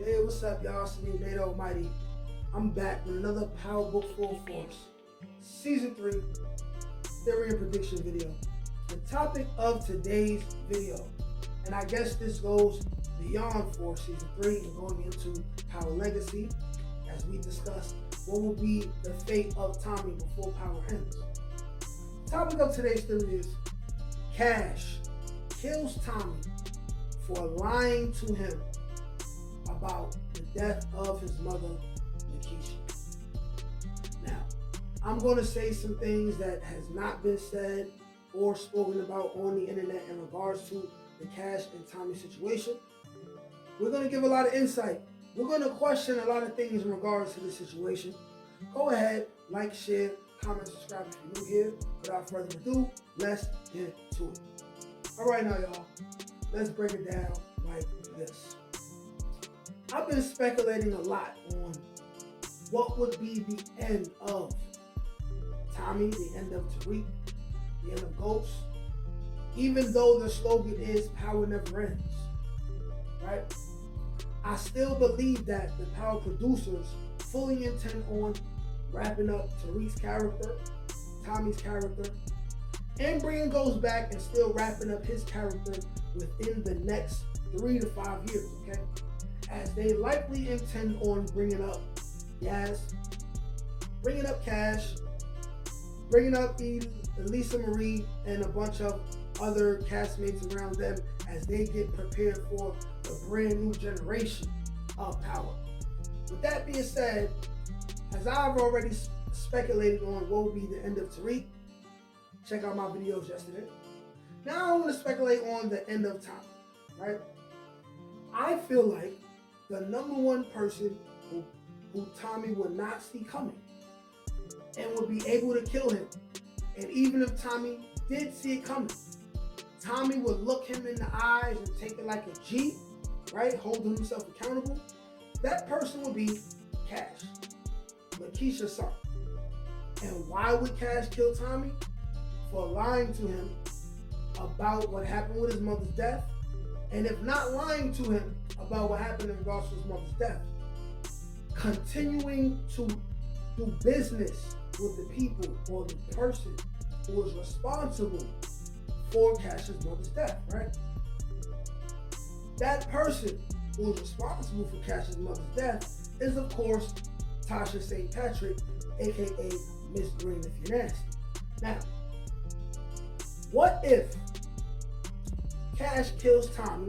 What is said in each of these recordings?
Hey, what's up, y'all? It's me, Nate Almighty. I'm back with another Power Book Full Force, Season 3, Theory and Prediction video. The topic of today's video, and I guess this goes beyond for Season 3 and going into Power Legacy, as we discussed what will be the fate of Tommy before Power ends. The topic of today's theory is Cash kills Tommy for lying to him about the death of his mother, Lakeisha. Now, I'm going to say some things that has not been said or spoken about on the internet in regards to the Cash and Tommy situation. We're going to give a lot of insight. We're going to question a lot of things in regards to the situation. Go ahead, like, share, comment, subscribe if you're new here. Without further ado, let's get to it. All right now, y'all, let's break it down like this. I've been speculating a lot on what would be the end of Tommy, the end of Tariq, the end of Ghost, even though the slogan is power never ends, right? I still believe that the Power producers fully intend on wrapping up Tariq's character, Tommy's character, and bringing Ghost back and still wrapping up his character within the next 3 to 5 years, okay? As they likely intend on bringing up Yaz, bringing up Cash, bringing up Lisa Marie, and a bunch of other castmates around them as they get prepared for the brand new generation of Power. With that being said, as I've already speculated on what will be the end of Tariq, check out my videos yesterday. Now I want to speculate on the end of Tommy, right? I feel like the number one person who Tommy would not see coming and would be able to kill him. And even if Tommy did see it coming, Tommy would look him in the eyes and take it like a G, right? Holding himself accountable. That person would be Cash, Lakeisha's son. And why would Cash kill Tommy? For lying to him about what happened with his mother's death. And if not lying to him about what happened in regards to his mother's death, continuing to do business with the people or the person who is responsible for Cash's mother's death, right? That person who is responsible for Cash's mother's death is, of course, Tasha St. Patrick, aka Miss Green if you're nasty. Now, what if Cash kills Tommy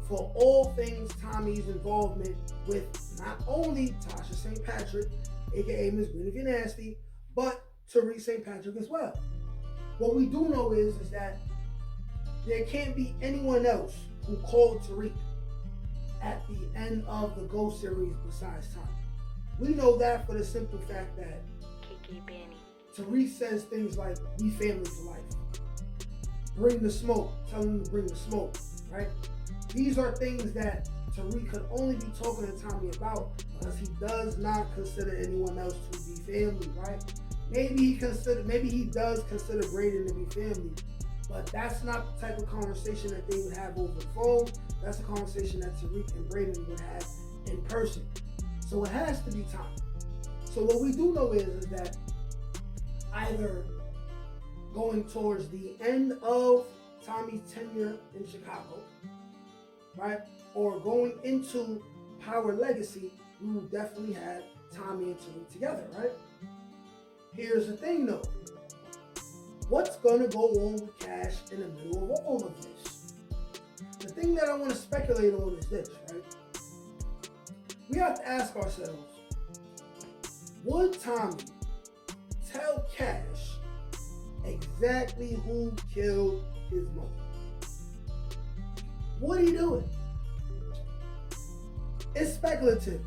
for all things Tommy's involvement with not only Tasha St. Patrick, aka Miss Green if you're nasty, but Tariq St. Patrick as well? What we do know is that there can't be anyone else who called Tariq at the end of the Ghost series besides Tommy. We know that for the simple fact that Tariq says things like, "We family for life. Bring the smoke," tell him to bring the smoke, right? These are things that Tariq could only be talking to Tommy about because he does not consider anyone else to be family, right? Maybe he does consider Braden to be family, but that's not the type of conversation that they would have over the phone. That's a conversation that Tariq and Braden would have in person. So it has to be Tommy. So what we do know is that either going towards the end of Tommy's tenure in Chicago, right? Or going into Power Legacy, we will definitely have Tommy and Tariq together, right? Here's the thing though. What's gonna go on with Cash in the middle of all of this? The thing that I want to speculate on is this, right? We have to ask ourselves, would Tommy tell Cash exactly who killed his mother? Would he do it? It's speculative,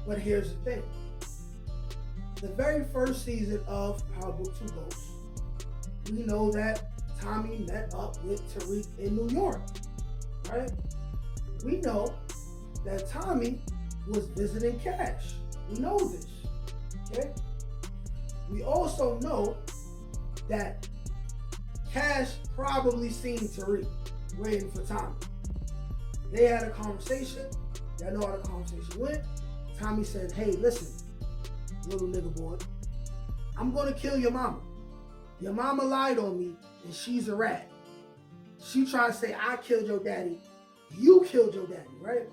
but here's the thing. The very first season of Power Book 2 Ghosts, we know that Tommy met up with Tariq in New York, right? We know that Tommy was visiting Cash. We know this, okay? We also know that Cash probably seen Tariq waiting for Tommy. They had a conversation. Y'all know how the conversation went. Tommy said, hey, listen, little nigga boy, I'm gonna kill your mama. Your mama lied on me and she's a rat. She tried to say I killed your daddy. You killed your daddy, right?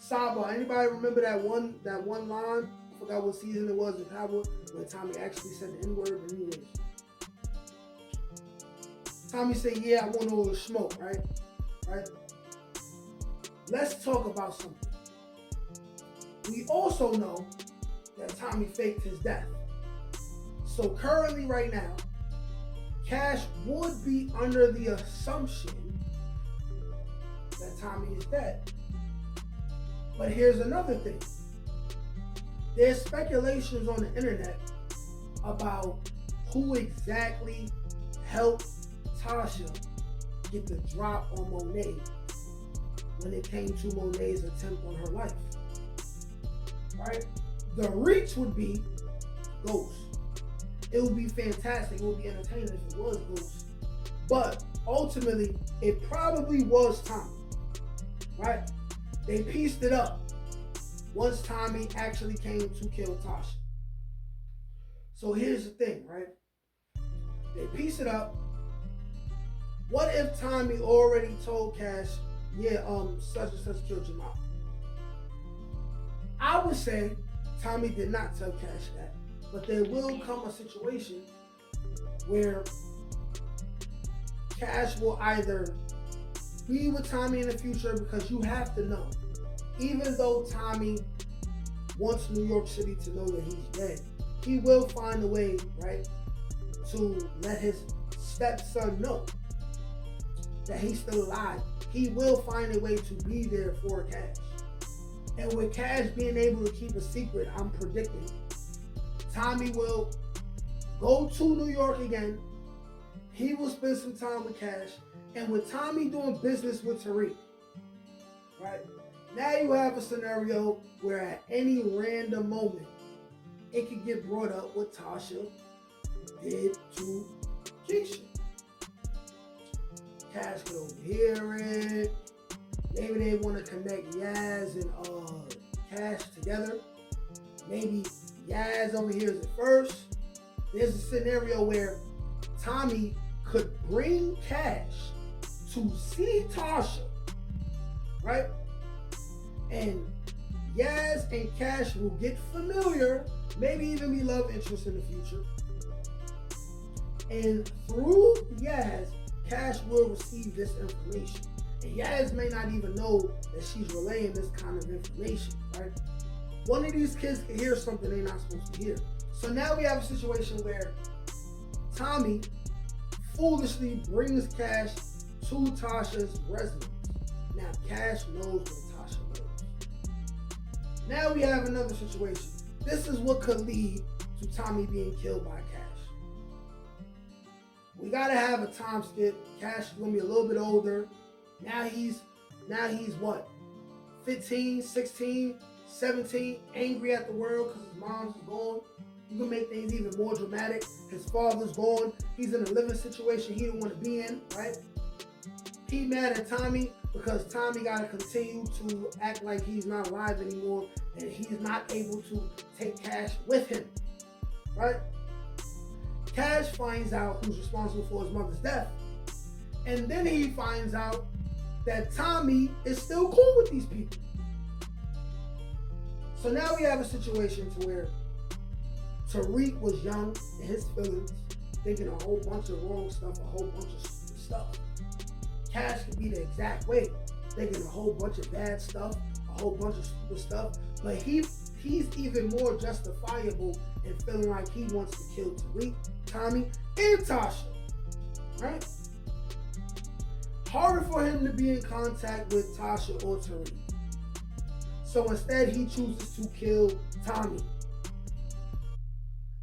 Sidebar, anybody remember that one line? I forgot what season it was in Power when Tommy actually said the N-word, but anyways. Tommy said, yeah, I want a little smoke, right? Right? Let's talk about something. We also know that Tommy faked his death. So currently right now, Cash would be under the assumption that Tommy is dead. But here's another thing. There's speculations on the internet about who exactly helped Tasha get the drop on Monet when it came to Monet's attempt on her life. Right? The reach would be Ghost. It would be fantastic. It would be entertaining if it was Ghost. But ultimately, it probably was Tommy. Right? They pieced it up once Tommy actually came to kill Tasha. So here's the thing, right? They piece it up. What if Tommy already told Cash, yeah, such and such killed your mom? I would say Tommy did not tell Cash that, but there will come a situation where Cash will either be with Tommy in the future, because you have to know, even though Tommy wants New York City to know that he's dead, he will find a way, right, to let his stepson know that he's still alive. He will find a way to be there for Cash. And with Cash being able to keep a secret, I'm predicting Tommy will go to New York again. He will spend some time with Cash. And with Tommy doing business with Tariq, right? Now you have a scenario where at any random moment, it could get brought up what Tasha did to Keisha. Cash could overhear it. Maybe they want to connect Yaz and Cash together. Maybe Yaz overhears it first. There's a scenario where Tommy could bring Cash to see Tasha, right? And Yaz and Cash will get familiar, maybe even be love interests in the future. And through Yaz, Cash will receive this information. And Yaz may not even know that she's relaying this kind of information, right? One of these kids can hear something they're not supposed to hear. So now we have a situation where Tommy foolishly brings Cash to Tasha's residence. Now Cash knows what Tasha knows. Now we have another situation. This is what could lead to Tommy being killed by Cash. We gotta have a time skip. Cash is gonna be a little bit older. Now he's what? 15, 16, 17, angry at the world because his mom's gone. You can make things even more dramatic. His father's gone. He's in a living situation he don't want to be in, right? He mad at Tommy because Tommy got to continue to act like he's not alive anymore and he's not able to take Cash with him, right? Cash finds out who's responsible for his mother's death. And then he finds out that Tommy is still cool with these people. So now we have a situation to where Tariq was young in his feelings, thinking a whole bunch of wrong stuff, a whole bunch of stupid stuff. Cash could be the exact way, thinking a whole bunch of bad stuff, a whole bunch of stupid stuff, but he's even more justifiable in feeling like he wants to kill Tariq, Tommy, and Tasha, right? Harder for him to be in contact with Tasha or Tariq. So instead, he chooses to kill Tommy.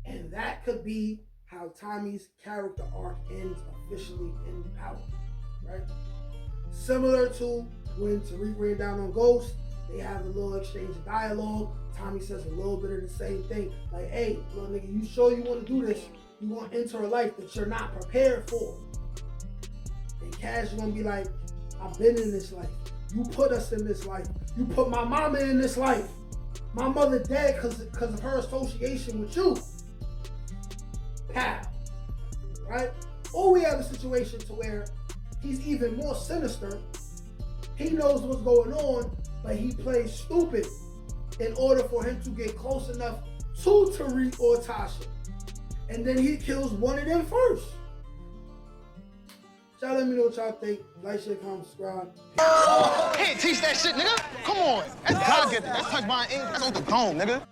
And that could be how Tommy's character arc ends officially in Power, right? Similar to when Tariq ran down on Ghost, they have a little exchange of dialogue. Tommy says a little bit of the same thing. Like, hey, little nigga, you sure you want to do this? You want to enter a life that you're not prepared for. And Cash is going to be like, I've been in this life. You put us in this life. You put my mama in this life. My mother dead because of her association with you. Pow. Right? Or we have a situation to where he's even more sinister. He knows what's going on, but he plays stupid in order for him to get close enough to Tariq or Tasha. And then he kills one of them first. Y'all let me know what y'all think. Like, share, comment, subscribe. Can't teach that shit, nigga. Come on. That's God get that. That's touch my ink. That's on the dome, nigga.